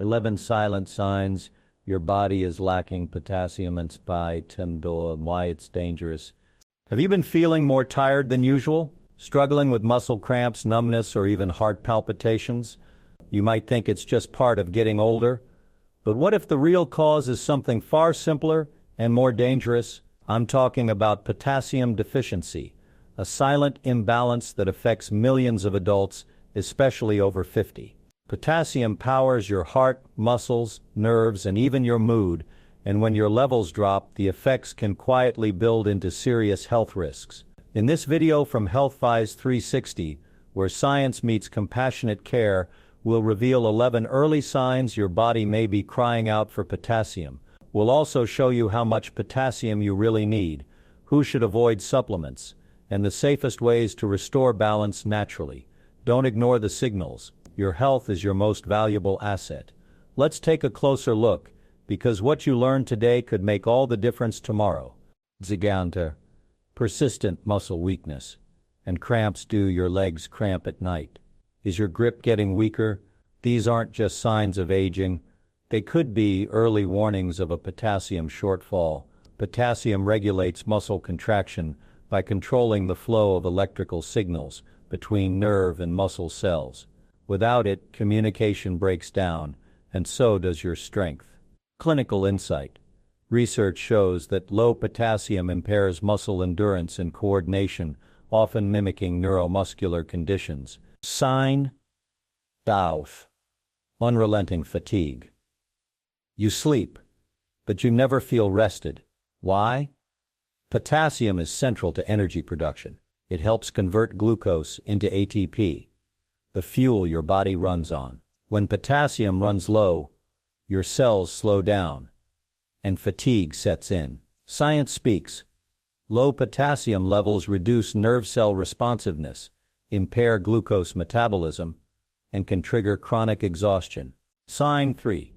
11 silent signs your body is lacking potassium and and why it's dangerous. Have you been feeling more tired than usual? Struggling with muscle cramps, numbness, or even heart palpitations? You might think it's just part of getting older. But what if the real cause is something far simpler and more dangerous? I'm talking about potassium deficiency, a silent imbalance that affects millions of adults, especially over 50. Potassium powers your heart, muscles, nerves, and even your mood, and when your levels drop, the effects can quietly build into serious health risks. In this video from HealthWise 360, where science meets compassionate care, we'll reveal 11 early signs your body may be crying out for potassium. We'll also show you how much potassium you really need, who should avoid supplements, and the safest ways to restore balance naturally. Don't ignore the signals. Your health is your most valuable asset. Let's take a closer look, because what you learn today could make all the difference tomorrow. Ziganta, persistent muscle weakness, and cramps. Do your legs cramp at night? Is your grip getting weaker? These aren't just signs of aging. They could be early warnings of a potassium shortfall. Potassium regulates muscle contraction by controlling the flow of electrical signals between nerve and muscle cells. Without it, communication breaks down, and so does your strength. Clinical insight. Research shows that low potassium impairs muscle endurance and coordination, often mimicking neuromuscular conditions. Sign: doubt, unrelenting fatigue. You sleep, but you never feel rested. Why? Potassium is central to energy production. It helps convert glucose into ATP, the fuel your body runs on. When potassium runs low, your cells slow down, and fatigue sets in. Science speaks. Low potassium levels reduce nerve cell responsiveness, impair glucose metabolism, and can trigger chronic exhaustion. Sign 3.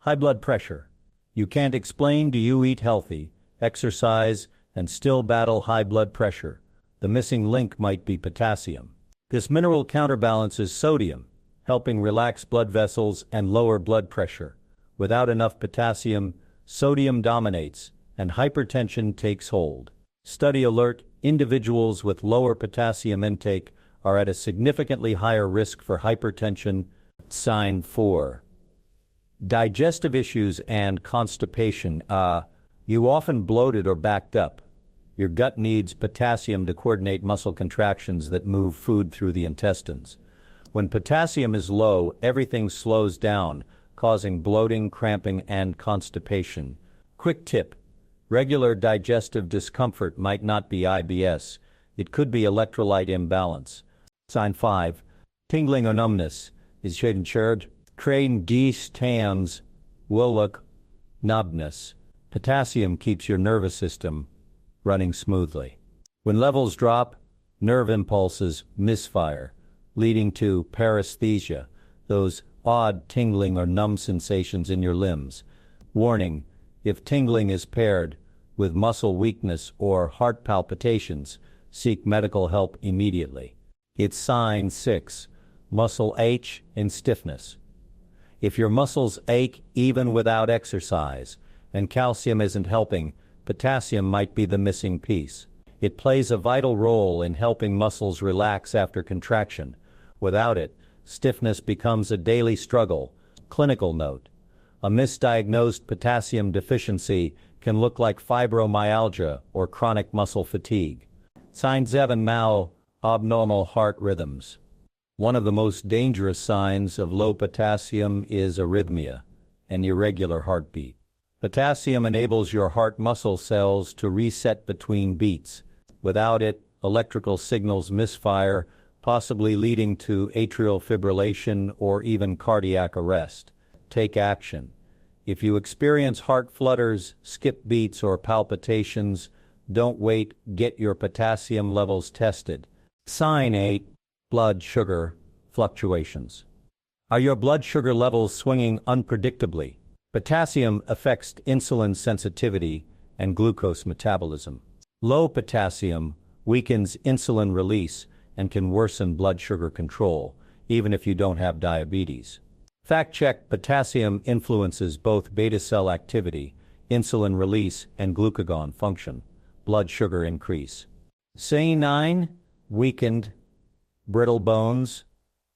High blood pressure. You can't explain. Do you eat healthy, exercise, and still battle high blood pressure? The missing link might be potassium. This mineral counterbalances sodium, helping relax blood vessels and lower blood pressure. Without enough potassium, sodium dominates, and hypertension takes hold. Study alert: individuals with lower potassium intake are at a significantly higher risk for hypertension. Sign 4. Digestive issues and constipation. You often bloated or backed up. Your gut needs potassium to coordinate muscle contractions that move food through the intestines. When potassium is low, everything slows down, causing bloating, cramping, and constipation. Quick tip: regular digestive discomfort might not be IBS. It could be electrolyte imbalance. Sign 5. Tingling or numbness. Is shared. Train dies tans, woluk, numbness. Potassium keeps your nervous system running smoothly. When levels drop, nerve impulses misfire, leading to paresthesia, those odd tingling or numb sensations in your limbs. Warning: if tingling is paired with muscle weakness or heart palpitations, seek medical help immediately. It's sign 6. Muscle ache and stiffness. If your muscles ache even without exercise, and calcium isn't helping, potassium might be the missing piece. It plays a vital role in helping muscles relax after contraction. Without it, stiffness becomes a daily struggle. Clinical note: a misdiagnosed potassium deficiency can look like fibromyalgia or chronic muscle fatigue. Sign 7. Abnormal heart rhythms. One of the most dangerous signs of low potassium is arrhythmia, an irregular heartbeat. Potassium enables your heart muscle cells to reset between beats. Without it, electrical signals misfire, possibly leading to atrial fibrillation or even cardiac arrest. Take action. If you experience heart flutters, skip beats, or palpitations, don't wait. Get your potassium levels tested. Sign 8. Blood sugar fluctuations. Are your blood sugar levels swinging unpredictably? Potassium affects insulin sensitivity and glucose metabolism. Low potassium weakens insulin release and can worsen blood sugar control, even if you don't have diabetes. Fact check: potassium influences both beta cell activity, insulin release, and glucagon function, blood sugar increase. Say 9. Weakened, brittle bones.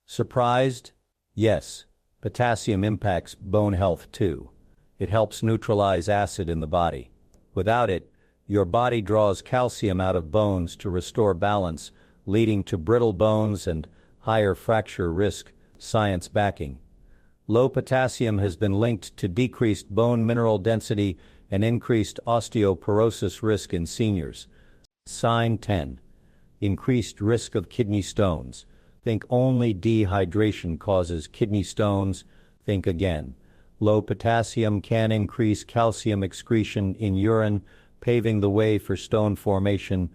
Surprised? Yes, potassium impacts bone health too. It helps neutralize acid in the body. Without it, your body draws calcium out of bones to restore balance, leading to brittle bones and higher fracture risk. Science backing. Low potassium has been linked to decreased bone mineral density and increased osteoporosis risk in seniors. Sign 10. Increased risk of kidney stones. Think only dehydration causes kidney stones. Think again. Low potassium can increase calcium excretion in urine, paving the way for stone formation.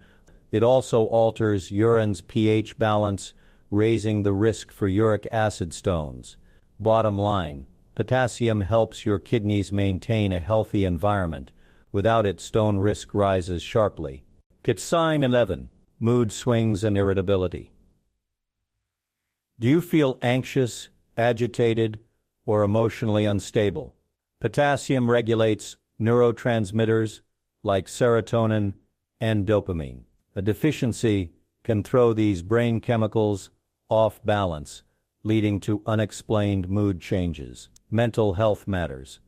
It also alters urine's pH balance, raising the risk for uric acid stones. Bottom line, potassium helps your kidneys maintain a healthy environment. Without it, stone risk rises sharply. Sign 11. Mood swings and irritability. Do you feel anxious, agitated, or emotionally unstable? Potassium regulates neurotransmitters like serotonin and dopamine. A deficiency can throw these brain chemicals off balance, leading to unexplained mood changes. Mental health matters.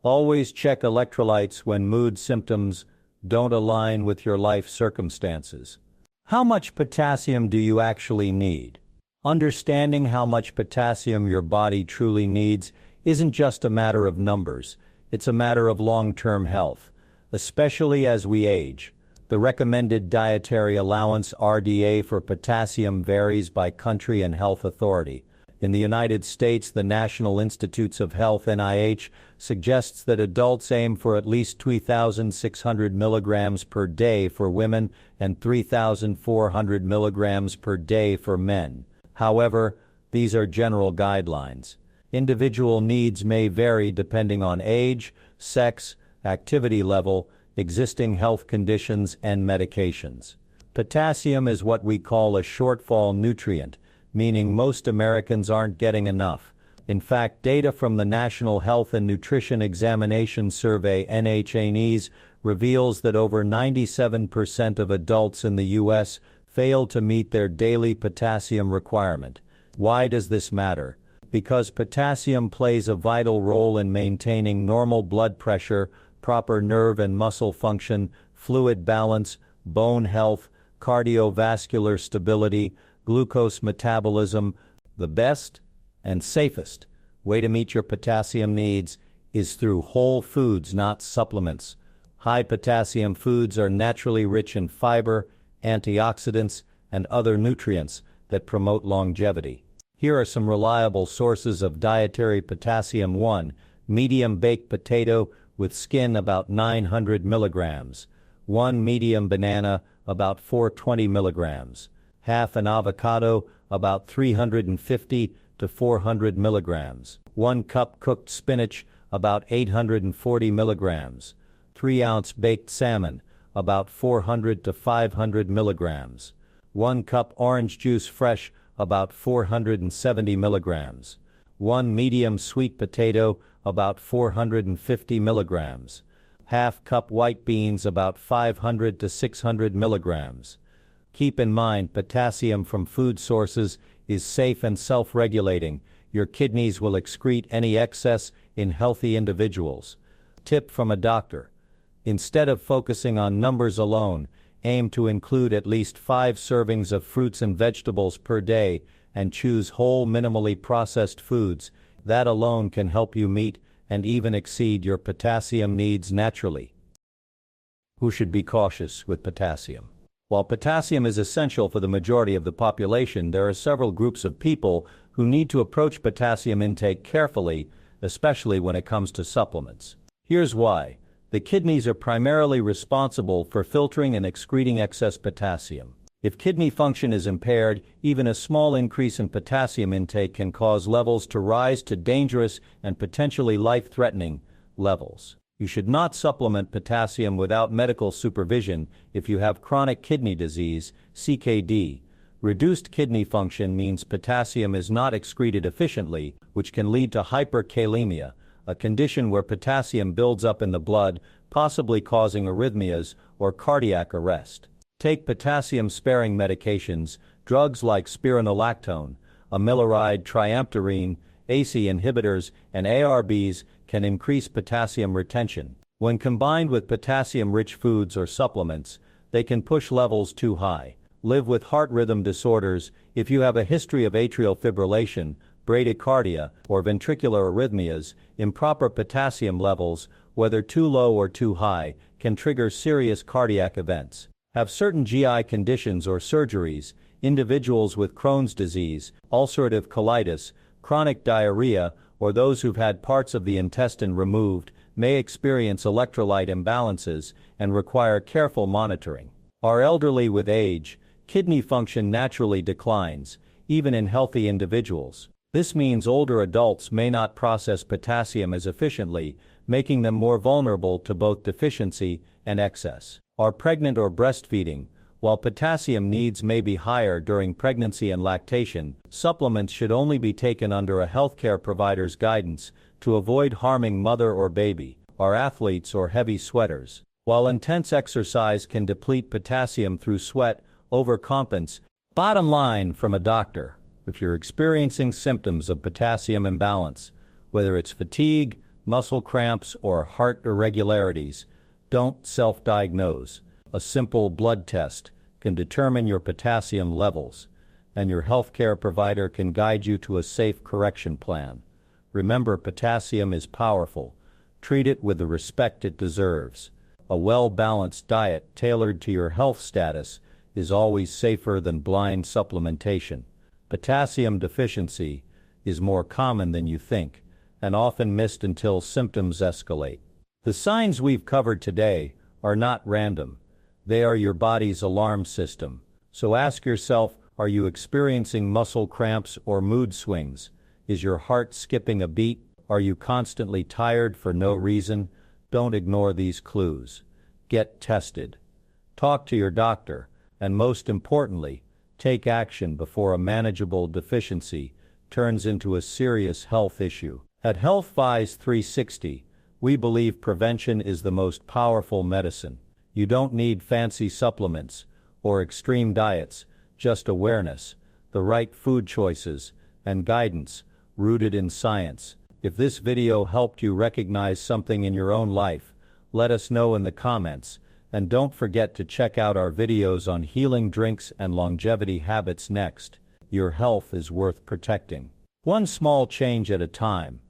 Always check electrolytes when mood symptoms don't align with your life circumstances. How much potassium do you actually need? Understanding how much potassium your body truly needs isn't just a matter of numbers, it's a matter of long-term health, especially as we age. The recommended dietary allowance (RDA) for potassium varies by country and health authority. In the United States, the National Institutes of Health (NIH) suggests that adults aim for at least 3,600 milligrams per day for women and 3,400 milligrams per day for men. However, these are general guidelines. Individual needs may vary depending on age, sex, activity level, existing health conditions, and medications. Potassium is what we call a shortfall nutrient, meaning most Americans aren't getting enough. In fact, data from the National Health and Nutrition Examination Survey (NHANES) reveals that over 97% of adults in the U.S. fail to meet their daily potassium requirement. Why does this matter? Because potassium plays a vital role in maintaining normal blood pressure, proper nerve and muscle function, fluid balance, bone health, cardiovascular stability, glucose metabolism. The best and safest way to meet your potassium needs is through whole foods, not supplements. High potassium foods are naturally rich in fiber, antioxidants, and other nutrients that promote longevity. Here are some reliable sources of dietary potassium. 1. Medium baked potato with skin about 900 milligrams. 1 medium banana about 420 milligrams. Half an avocado about 350 to 400 milligrams. 1 cup cooked spinach about 840 milligrams. 3-ounce baked salmon about 400 to 500 milligrams. 1 cup orange juice fresh about 470 milligrams. 1 medium sweet potato about 450 milligrams. Half cup white beans about 500 to 600 milligrams. Keep in mind, potassium from food sources is safe and self-regulating. Your kidneys will excrete any excess in healthy individuals. Tip from a doctor: instead of focusing on numbers alone, aim to include at least 5 servings of fruits and vegetables per day and choose whole, minimally processed foods. That alone can help you meet and even exceed your potassium needs naturally. Who should be cautious with potassium? While potassium is essential for the majority of the population, there are several groups of people who need to approach potassium intake carefully, especially when it comes to supplements. Here's why. The kidneys are primarily responsible for filtering and excreting excess potassium. If kidney function is impaired, even a small increase in potassium intake can cause levels to rise to dangerous and potentially life-threatening levels. You should not supplement potassium without medical supervision if you have chronic kidney disease, CKD, Reduced kidney function means potassium is not excreted efficiently, which can lead to hyperkalemia, a condition where potassium builds up in the blood, possibly causing arrhythmias or cardiac arrest. Take potassium-sparing medications, drugs like spironolactone, amiloride, triamterene, ACE inhibitors, and ARBs can increase potassium retention. When combined with potassium-rich foods or supplements, they can push levels too high. Live with heart rhythm disorders. If you have a history of atrial fibrillation, bradycardia, or ventricular arrhythmias, improper potassium levels, whether too low or too high, can trigger serious cardiac events. Have certain GI conditions or surgeries. Individuals with Crohn's disease, ulcerative colitis, chronic diarrhea, or those who've had parts of the intestine removed may experience electrolyte imbalances and require careful monitoring. Are elderly with age, kidney function naturally declines, even in healthy individuals. This means older adults may not process potassium as efficiently, making them more vulnerable to both deficiency and excess. Are pregnant or breastfeeding. While potassium needs may be higher during pregnancy and lactation, supplements should only be taken under a healthcare provider's guidance to avoid harming mother or baby. Are athletes or heavy sweaters. While intense exercise can deplete potassium through sweat, overcompensate. Bottom line from a doctor: if you're experiencing symptoms of potassium imbalance, whether it's fatigue, muscle cramps, or heart irregularities, don't self-diagnose. A simple blood test can determine your potassium levels, and your healthcare provider can guide you to a safe correction plan. Remember, potassium is powerful. Treat it with the respect it deserves. A well-balanced diet tailored to your health status is always safer than blind supplementation. Potassium deficiency is more common than you think, and often missed until symptoms escalate. The signs we've covered today are not random. They are your body's alarm system. So ask yourself, are you experiencing muscle cramps or mood swings? Is your heart skipping a beat? Are you constantly tired for no reason? Don't ignore these clues. Get tested. Talk to your doctor, and most importantly, take action before a manageable deficiency turns into a serious health issue. At HealthVise 360, we believe prevention is the most powerful medicine. You don't need fancy supplements or extreme diets, just awareness, the right food choices, and guidance rooted in science. If this video helped you recognize something in your own life, let us know in the comments, and don't forget to check out our videos on healing drinks and longevity habits next. Your health is worth protecting. One small change at a time.